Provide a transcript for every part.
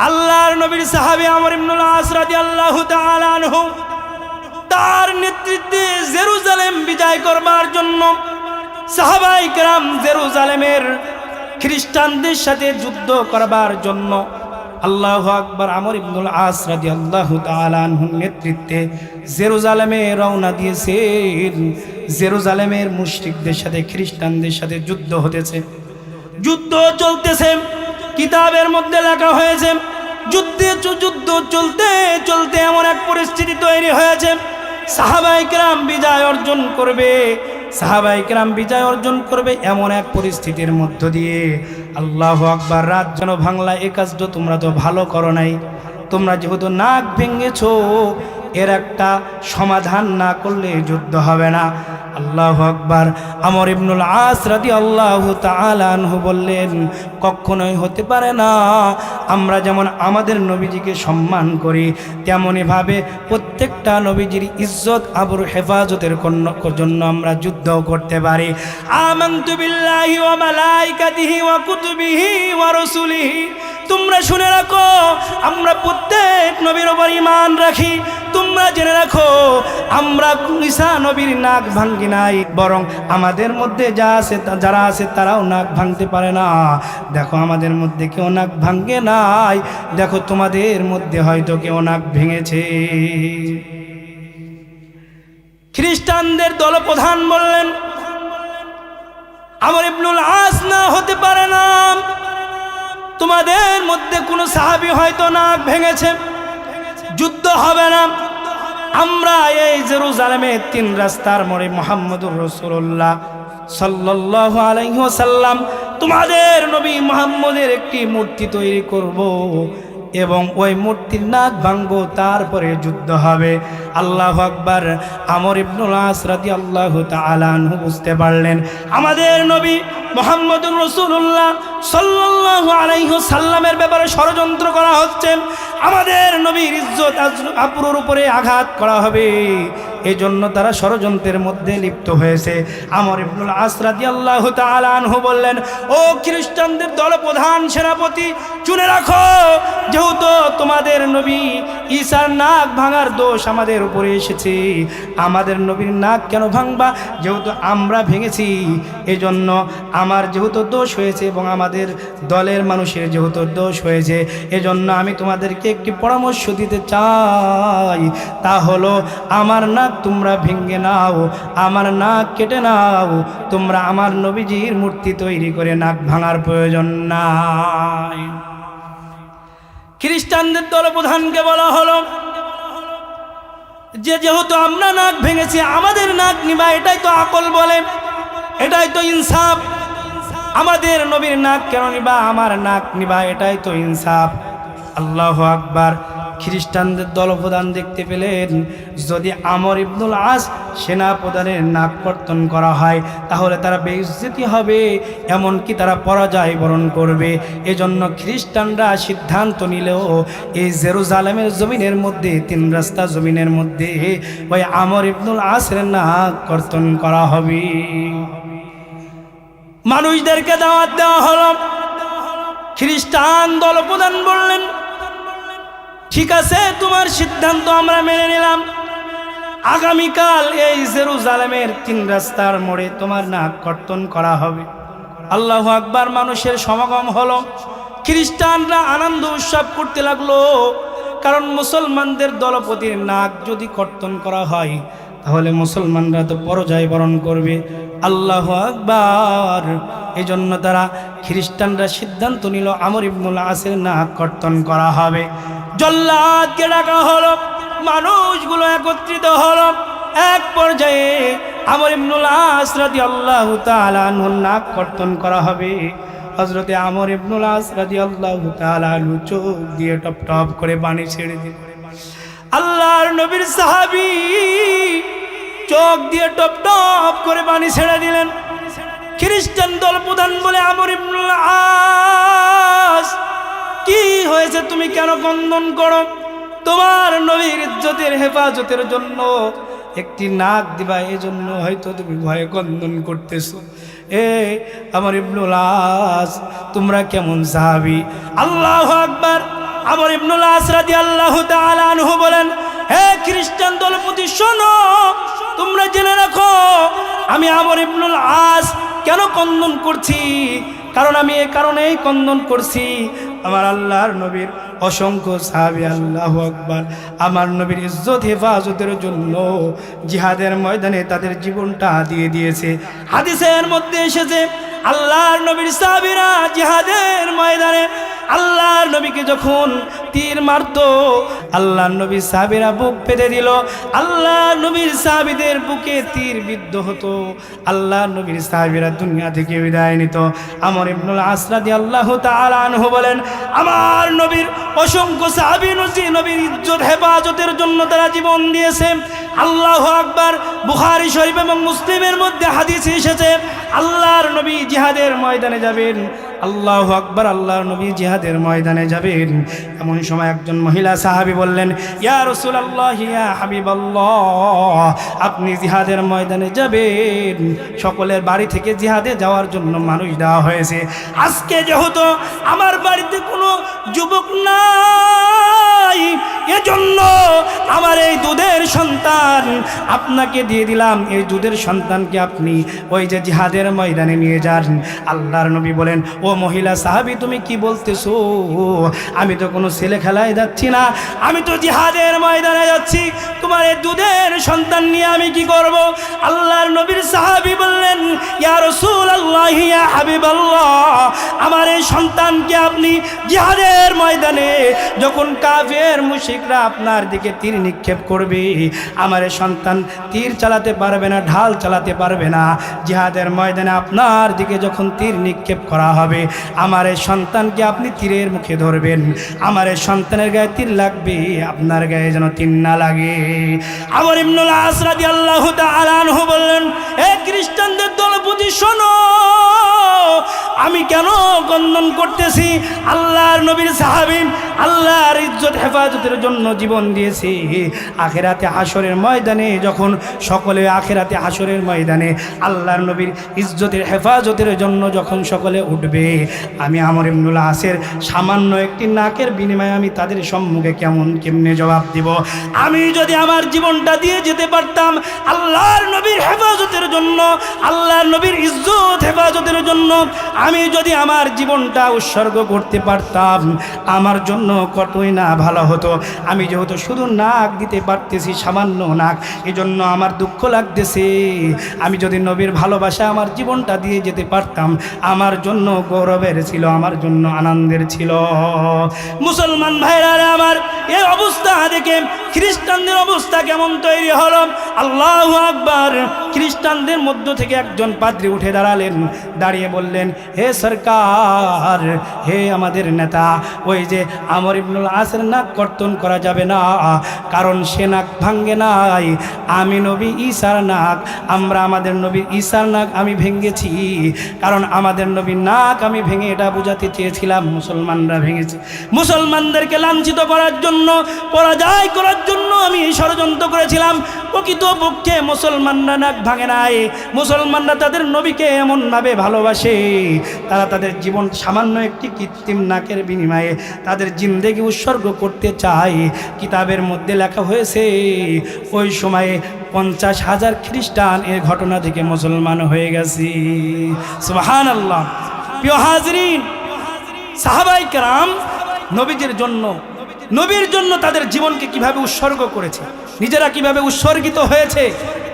আল্লাহর নবীর সাহাবী আমর ইবনুল আস রাদিয়াল্লাহু তাআলা আনহু তার নেতৃত্বে জেরুজালেম বিজয় করবার জন্য সাহাবায়ে কেরাম জেরুজালেমের খ্রিস্টানদের সাথে যুদ্ধ করবার জন্য আল্লাহু আকবার আমর ইবনুল আস রাদিয়াল্লাহু তাআলা আনহুর নেতৃত্বে জেরুজালেমে রওনা দিয়েছেন। জেরুজালেমের মুশরিকদের সাথে খ্রিস্টানদের সাথে যুদ্ধ হতেছে, যুদ্ধ চলতেছে। কিতাবের মধ্যে লেখা হয়েছে যুদ্ধ চলতে চলতে এমন এক পরিস্থিতি তৈরি হয়েছে সাহাবায়ে কেরাম বিজয় অর্জন করবে, সাহাবায়ে কেরাম বিজয় অর্জন করবে এমন এক পরিস্থিতির মধ্য দিয়ে আল্লাহু আকবার রাত যেন ভাঙলা। এ কাজটা তোমরা তো ভালো করো নাই, তোমরা যেহেতু নাক ভেঙেছো এর একটা সমাধান না করলে যুদ্ধ হবে না। আল্লাহু আকবার। আমর ইবনুল আস রাদিয়াল্লাহু তাআলা আনহু বললেন, কখনোই হতে পারে না। আমরা যেমন আমাদের নবীজিকে সম্মান করি তেমনই ভাবে প্রত্যেকটা নবীজির ইজ্জত আবরু হেফাজতের জন্য আমরা যুদ্ধ করতে পারি। আমানতু বিল্লাহি ওয়া মালাইকাতিহি ওয়া কুতুবিহি ওয়া রাসূলিহি। তোমরা শুনে রাখো, আমরা প্রত্যেক নবীর উপর ঈমান রাখি। তোমরা জেনে রাখো, আমরা ঈসা নবীর নাক ভাঙি নাই, বরং আমাদের মধ্যে যারা আছে তারাও নাক ভাঙতে পারে না। দেখো আমাদের মধ্যে কেউ নাক ভাঙে নাই, দেখো তোমাদের মধ্যে হয়তো কেউ নাক ভেঙেছে। খ্রিস্টানদের দলপ্রধান বললেন, আমর ইবনুল আস না হতে পারে না, তোমাদের মধ্যে কোনো সাহাবী হয়তো নাক ভেঙেছে, যুদ্ধ হবে না। আমরা এই জেরুজালেমে 3 রাস্তার মোড়ে মুহাম্মদুর রাসূলুল্লাহ সাল্লাল্লাহু আলাইহি ওয়াসাল্লাম তোমাদের নবী মুহাম্মদের একটি মূর্তি তৈরি করব এবং ওই মূর্তির নাক ভাঙবো, তারপরে যুদ্ধ হবে। আল্লাহু আকবার। আমর ইবনুল আস রাদিয়াল্লাহু তাআলা আনহু বুঝতে পারলেন আমাদের নবী মুহাম্মদুর রাসূলুল্লাহ সাল্লাল্লাহু আলাইহি ওয়াসাল্লামের ব্যাপারে ষড়যন্ত্র করা হচ্ছে, আমাদের নবীর ইজ্জত আবরুর উপরে আঘাত করা হবে। এজন্য তারা ষড়যন্ত্রের মধ্যে লিপ্ত হয়েছে। আমর ইবনুল আস রাদিয়াল্লাহু তাআলা আনহু বললেন, ও খ্রিস্টানদের দলপ্রধান সেনাপতি, শুনে রাখো, যেহেতু তোমাদের নবী ঈসার নাক ভাঙার দোষ আমাদের উপরে এসেছে, আমাদের নবীর নাক কেন ভাঙবা? যেহেতু আমরা ভেঙেছি, এজন্য আমার যেহেতু দোষ হয়েছে এবং আমাদের দলের মানুষের যেহেতু দোষ হয়েছে, এজন্য আমি তোমাদেরকে একটি পরামর্শ দিতে চাই। তা হলো, আমার নাক তোমরা ভেঙে নাও, আমার নাক কেটে নাও, তোমরা আমার নবীজির মূর্তি তৈরি করে নাক ভাঙার প্রয়োজন নাই। খ্রিস্টানদের দলপ্রধানকে বলা হলো যে যেহেতু আমরা নাক ভেঙেছি, আমাদের নাক নিবা, এটাই তো আকল বলে, এটাই তো ইনসাফ। আমাদের নবীর নাক কেন নিবা, আমার নাক নিবা, এটাই তো ইনসাফ। আল্লাহু আকবার। খ্রিস্টানদের দলপ্রধান দেখতে পেলেন যদি আমর ইবনুল আস সেনাপ্রধানের নাক কর্তন করা হয় তাহলে তারা বেইজ্জতি হবে, এমনকি তারা পরাজয় বরণ করবে। এজন্য খ্রিস্টানরা সিদ্ধান্ত নিলেও এই জেরুজালেমের জমিনের মধ্যে 3 রাস্তা জমিনের মধ্যে ওই আমর ইবনুল আসের নাক কর্তন করা হবে। মানুষদেরকে দাওয়াত দেওয়া হলো। খ্রিস্টান দলপ্রধান বললেন, ঠিক আছে, তোমার সিদ্ধান্ত আমরা মেনে নিলাম। আগামীকাল এই জেরুজালেমের 3 রাস্তার মোড়ে তোমার নাক কর্তন করা হবে। আল্লাহু আকবার। মানুষের সমাগম হলো। খ্রিস্টানরা আনন্দ উৎসব করতে লাগলো, কারণ মুসলমানদের দলপতির নাক যদি কর্তন করা হয় তাহলে মুসলমানরা তো পরাজয় বরণ করবে। আল্লাহু আকবার। এজন্য তারা খ্রিস্টানরা সিদ্ধান্ত নিল আমর ইবনুল আসের নাক কর্তন করা হবে। জল্লাদকে ডাকা হলো, মানুষগুলো একত্রিত হলো। এক পর্যায়ে আমর ইবনুল আস রাদিয়াল্লাহু তাআলা আনহুর নাক কর্তন করা হবে। হযরতে আমর ইবনুল আস রাদিয়াল্লাহু তাআলা আনহু চোখ দিয়ে টপ টপ করে পানি ছেড়ে দিলেন। আল্লাহর নবীর সাহাবী চোখ দিয়ে টপ টপ করে পানি ছেড়ে দিলেন। খ্রিস্টান দল প্রধান বলে, আমর ইবনুল আস, কি হয়েছে? তুমি কেন ক্রন্দন করো? তোমার নবীর ইজ্জতের হেফাজতের জন্য একটি নাক দিবা, এজন্য হয়তো তুমি ভয়ে ক্রন্দন করতেছো। এ আমর ইবনুল আস, তোমরা কেমন সাহাবী! আল্লাহু আকবার। আমর ইবনুল আস রাদিয়াল্লাহু তাআলা আনহু বলেন, হে খ্রিস্টান দলপতি শোনো, তোমরা জেনে রাখো আমি আমর ইবনুল আস কেন কন্দন করছি। কারণ আমি এই কারণেই কন্দন করছি, আমার আল্লাহর নবীর অসংখ্য সাহাবী, আল্লাহু আকবার, আমার নবীর ইজ্জত হেফাজতের জন্য জিহাদের ময়দানে তাদের জীবনটা দিয়ে দিয়েছে। হাদিসের মধ্যে এসেছে আল্লাহর নবীর সাহাবীরা জিহাদের ময়দানে আল্লাহর নবীকে যখন তীর মারতো, আল্লাহর নবীর সাহাবীরা বুক পেতে দিল, আল্লাহর নবীর সাহাবীদের বুকে তীর বিদ্ধ হতো, আল্লাহর নবীর সাহাবীরা দুনিয়া থেকে বিদায় নিত। আমর ইবনুল আস রাদিয়াল্লাহু তাআলা আনহু বলেন, আমার নবীর অসংখ্য সাহাবী নবীর ইজ্জত হেফাজতের জন্য তারা জীবন দিয়েছে। আল্লাহু আকবার। বুখারী শরীফ এবং মুসলিমের মধ্যে হাদিস এসেছে আল্লাহর নবী জিহাদের ময়দানে যাবেন, আল্লাহু আকবার, আল্লাহর নবী জিহাদের ময়দানে যাবেন। এমন সময় একজন মহিলা সাহাবী বললেন, ইয়া রাসূলুল্লাহ, ইয়া হাবিবাল্লাহ, আপনি জিহাদের ময়দানে যাবেন, সকলের বাড়ি থেকে জিহাদে যাওয়ার জন্য মানুষ দেওয়া হয়েছে। আজকে যেহেতু আমার বাড়িতে কোনো যুবক নাই, এজন্য আমার এই দুধের সন্তান আপনাকে দিয়ে দিলাম, এই দুধের সন্তানকে আপনি ওই যে জিহাদের ময়দানে নিয়ে যান। আল্লাহর নবী বলেন, ও মহিলা সাহাবী, তুমি কি বলতেছো? আমি তো কোনো ছেলে খেলায় যাচ্ছি না, আমি তো জিহাদের ময়দানে যাচ্ছি, তোমার এই দুধের সন্তান নিয়ে আমি কি করব? আল্লাহর নবীর সাহাবী বললেন, ইয়া রাসূলুল্লাহ, ইয়া হাবিবাল্লাহ, আমার এই সন্তানকে আপনি জিহাদের ময়দানে যখন কাফের মুশরিকরা আপনার দিকে তীর নিক্ষেপ করবে, আমার এই সন্তান তীর চালাতে পারবে না, ঢাল চালাতে পারবে না। জিহাদের ময়দানে আপনার দিকে যখন তীর নিক্ষেপ করা হবে, আমার এই সন্তানকে আপনি তীরের মুখে ধরবেন, আমার এই সন্তানের গায়ে তীর লাগবে, আপনার গায়ে যেন তীর না লাগে। আমর ইবনুল আস রাদিয়াল্লাহু তাআলা আনহু বললেন, হে খ্রিস্টানদের দলপতি শোনো, আমি কেন কন্দন করতেছি? আল্লাহর নবীর সাহাবী আল্লাহর ইজ্জত হেফাজতের জন্য জীবন দিয়েছে। আখিরাতে হাসরের ময়দানে যখন সকলে আখিরাতে হাসরের ময়দানে আল্লাহর নবীর ইজ্জতের হেফাজতের জন্য যখন সকলে উঠবে, আমি আমর ইবনুল আসের সামান্য একটি নাকের বিনিময়ে আমি তাদের সম্মুখে কেমনে জবাব দিব? আমি যদি আমার জীবনটা দিয়ে যেতে পারতাম আল্লাহর নবীর হেফাজতের জন্য, আল্লাহর নবীর ইজ্জত হেফাজতের জন্য, আমি যদি আমার জীবনটা উৎসর্গ করতে পারতাম, আমার জন্য কতই না ভালো হতো। আমি যেহেতু শুধু নাক দিতে পারতেছি, সামান্য নাক, এজন্য আমার দুঃখ লাগতেছে। আমি যদি নবীর ভালোবাসা আমার জীবনটা দিয়ে যেতে পারতাম, আমার জন্য গৌরবের ছিল, আমার জন্য আনন্দের ছিল। মুসলমান ভাইরা আমার, এই অবস্থা দেখে খ্রিস্টানদের অবস্থা কেমন তৈরি হলো? আল্লাহু আকবার। খ্রিস্টানদের মধ্য থেকে একজন পাদ্রী উঠে দাঁড়ালেন, দাঁড়িয়ে বললেন, হে সরকার, হে আমাদের নেতা, ওই যে আমর ইবনুল আসের নাক কর্তন করা যাবে না, কারণ সে নাক ভাঙ্গে নাই, আমি নবী ঈসার নাক, আমরা আমাদের নবী ঈসার নাক আমি ভেঙেছি, কারণ আমাদের নবীর নাক আমি ভেঙে এটা বোঝাতে চেয়েছিলাম মুসলমানরা ভেঙেছে। মুসলমানদেরকে লাঞ্ছিত করার জন্য, পরাজয় করার জন্য আমি ষড়যন্ত্র করেছিলাম। প্রকৃতপক্ষে মুসলমানরা নাক ভাঙে নাই, মুসলমানরা তাদের নবীকে এমনভাবে ভালোবাসে, তারা তাদের জীবন সামান্য একটি কৃত্রিম নাকের বিনিময়ে তাদের জিন্দেগি উৎসর্গ করতে চায়। কিতাবের মধ্যে লেখা হয়েছে ওই সময়ে 50,000 খ্রিস্টান এর ঘটনা থেকে মুসলমান হয়ে গেছে। সুবহানাল্লাহ। প্রিয় হাজরিন, সাহাবায়ে কেরাম নবীর জন্য তাদের জীবনকে কিভাবে উৎসর্গ করেছে, নিজেরা কিভাবে উৎসর্গিত হয়েছে,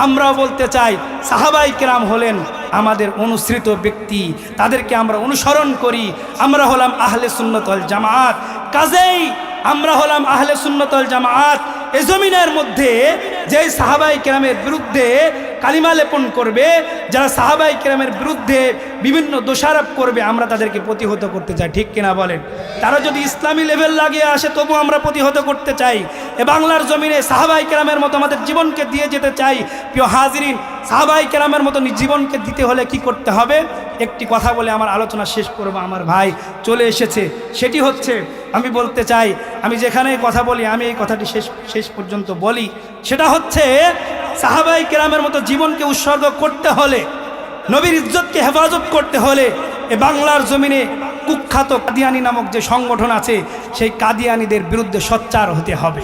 আমরাও বলতে চাই সাহাবায়ে কেরাম হলেন আমাদের অনুসৃত ব্যক্তি, তাদেরকে আমরা অনুসরণ করি। আমরা হলাম আহলে সুন্নাত ওয়াল জামাত। কাজেই আমরা হলাম আহলে সুন্নাত ওয়াল জামাত। এই জমিনের মধ্যে যে সাহাবায়ে কেরামের বিরুদ্ধে কালিমা লেপন করবে, যারা সাহাবায়ে কেরামের বিরুদ্ধে বিভিন্ন দোষারোপ করবে, আমরা তাদেরকে প্রতিহত করতে চাই, ঠিক কিনা বলেন? তারা যদি ইসলামী লেভেল লাগিয়ে আসে তবু আমরা প্রতিহত করতে চাই। এ বাংলার জমিনে সাহাবায়ে কেরামের মতো আমাদের জীবনকে দিয়ে যেতে চাই। প্রিয় হাজিরিন, সাহাবায়ে কেরামের মতো জীবনকে দিতে হলে কি করতে হবে? একটি কথা বলে আমার আলোচনা শেষ করব। আমার ভাই চলে এসেছে, সেটি হচ্ছে, আমি বলতে চাই, আমি যেখানে কথা বলি আমি এই কথাটি শেষ পর্যন্ত বলি, সেটা হচ্ছে সাহাবায়ে কেরামের মতো জীবনকে উৎসর্গ করতে হলে, নবীর ইজ্জতকে হেফাজত করতে হলে এ বাংলার জমিনে কুখ্যাত কাদিয়ানি নামক যে সংগঠন আছে সেই কাদিয়ানিদের বিরুদ্ধে সোচ্চার হতে হবে।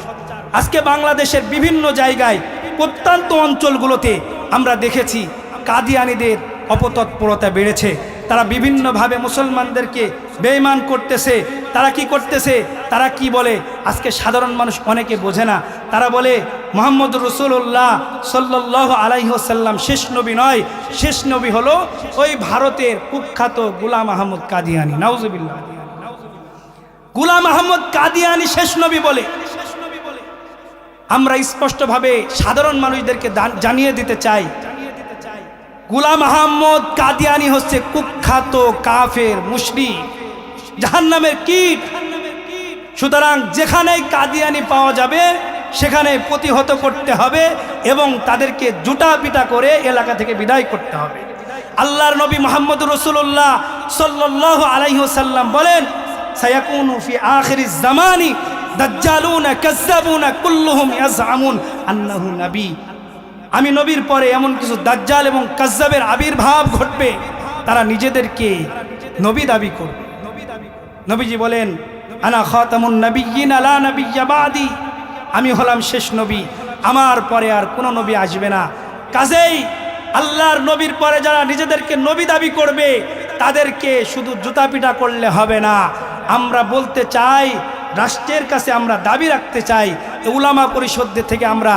আজকে বাংলাদেশের বিভিন্ন জায়গায় প্রত্যন্ত অঞ্চলগুলোতে আমরা দেখেছি কাদিয়ানিদের অপতৎপরতা বেড়েছে। তারা বিভিন্নভাবে মুসলমানদেরকে বেঈমান করতেছে। তারা কি করতেছে, তারা কি বলে, আজকে সাধারণ মানুষ অনেকে বোঝে না। তারা বলে মুহাম্মদ রাসূলুল্লাহ সাল্লাল্লাহু আলাইহি ওয়াসাল্লাম শেষ নবী নয়, শেষ নবী হলো ওই ভারতের কুখ্যাত গোলাম আহমদ কাদিয়ানি। নাউজুবিল্লাহ। গোলাম আহমদ কাদিয়ানি শেষ নবী বলে আমরা স্পষ্টভাবে সাধারণ মানুষদেরকে জানিয়ে দিতে চাই, গোলাম আহমদ কাদিয়ানি হচ্ছে কুখ্যাত কাফের মুশরিক, জাহান্নামের কীট। সুতরাং যেখানেই কাদিয়ানি পাওয়া যাবে সেখানে প্রতিহত করতে হবে এবং তাদেরকে জুটা পিটা করে এলাকা থেকে বিদায় করতে হবে। আল্লাহর নবী মুহাম্মদ রাসূলুল্লাহ সাল্লাল্লাহু আলাইহি ওয়াসাল্লাম বলেন, সায়াকুনু ফি আখিরিজ জামানি দাজ্জালুনা কাজ্জাবুনা কুল্লুহুম ইয়াজআমুন আন্নাহু নবী। আমি নবীর পরে এমন কিছু দাজ্জাল এবং কাজ্জাবের আবির্ভাব ঘটবে, তারা নিজেদেরকে নবী দাবি করবে। নবীজি বলেন, আনা খাতামুন নাবিয়্যিন লা নাবিয়্যা বাদি, আমি হলাম শেষ নবী, আমার পরে আর কোনো নবী আসবে না। কাজেই আল্লাহর নবীর পরে যারা নিজেদেরকে নবী দাবি করবে তাদেরকে শুধু জুতাপিটা করলে হবে না। আমরা বলতে চাই, রাষ্ট্রের কাছে আমরা দাবি রাখতে চাই, উলামা পরিষদের থেকে আমরা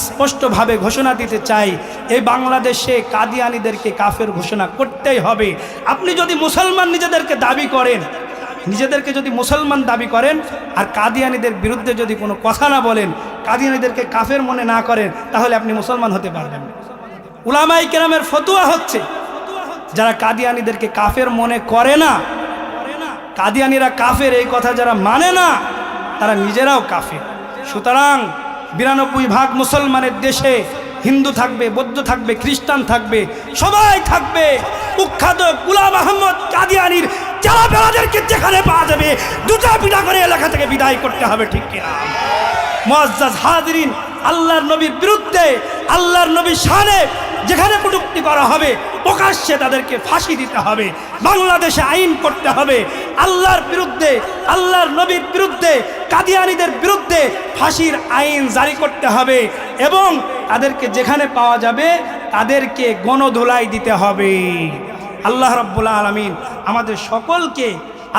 স্পষ্টভাবে ঘোষণা দিতে চাই, এই বাংলাদেশে কাদিয়ানিদেরকে কাফের ঘোষণা করতেই হবে। আপনি যদি মুসলমান নিজেদেরকে দাবি করেন, নিজেদেরকে যদি মুসলমান দাবি করেন আর কাদিয়ানিদের বিরুদ্ধে যদি কোনো কথা না বলেন, কাদিয়ানিদেরকে কাফের মনে না করেন, তাহলে আপনি মুসলমান হতে পারবেন। উলামায়ে কেরামের ফতোয়া হচ্ছে, যারা কাদিয়ানিদেরকে কাফের মনে করে না, কাদিয়ানিরা কাফের এই কথা যারা মানে না, তারা নিজেরাও কাফের। সুতরাং ৯২ মুসলমানের দেশে হিন্দু থাকবে, বৌদ্ধ থাকবে, খ্রিস্টান থাকবে, সবাই থাকবে। কুখ্যাত গোলাম আহমদ কাদিয়ানির চালাবেলাদেরকে যেখানে পাওয়া যাবে দুটা পিটা করে এলাকা থেকে বিদায় করতে হবে, ঠিক কিনা? মুআজ্জাজ হাজিরিন, আল্লাহর নবীর বিরুদ্ধে, আল্লাহর নবীর শানে যেখানে কটূক্তি করা হবে প্রকাশ্যে তাদেরকে ফাঁসি দিতে হবে। বাংলাদেশে আইন করতে হবে, আল্লাহর বিরুদ্ধে, আল্লাহর নবীর বিরুদ্ধে, কাদিয়ানিদের বিরুদ্ধে ফাঁসির আইন জারি করতে হবে এবং তাদেরকে যেখানে পাওয়া যাবে তাদেরকে গণধোলাই দিতে হবে। আল্লাহ রাব্বুল আলামিন আমাদের সকলকে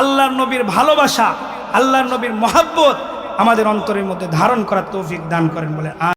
আল্লাহর নবীর ভালোবাসা, আল্লাহর নবীর মহব্বত আমাদের অন্তরের মধ্যে ধারণ করার তৌফিক দান করেন বলে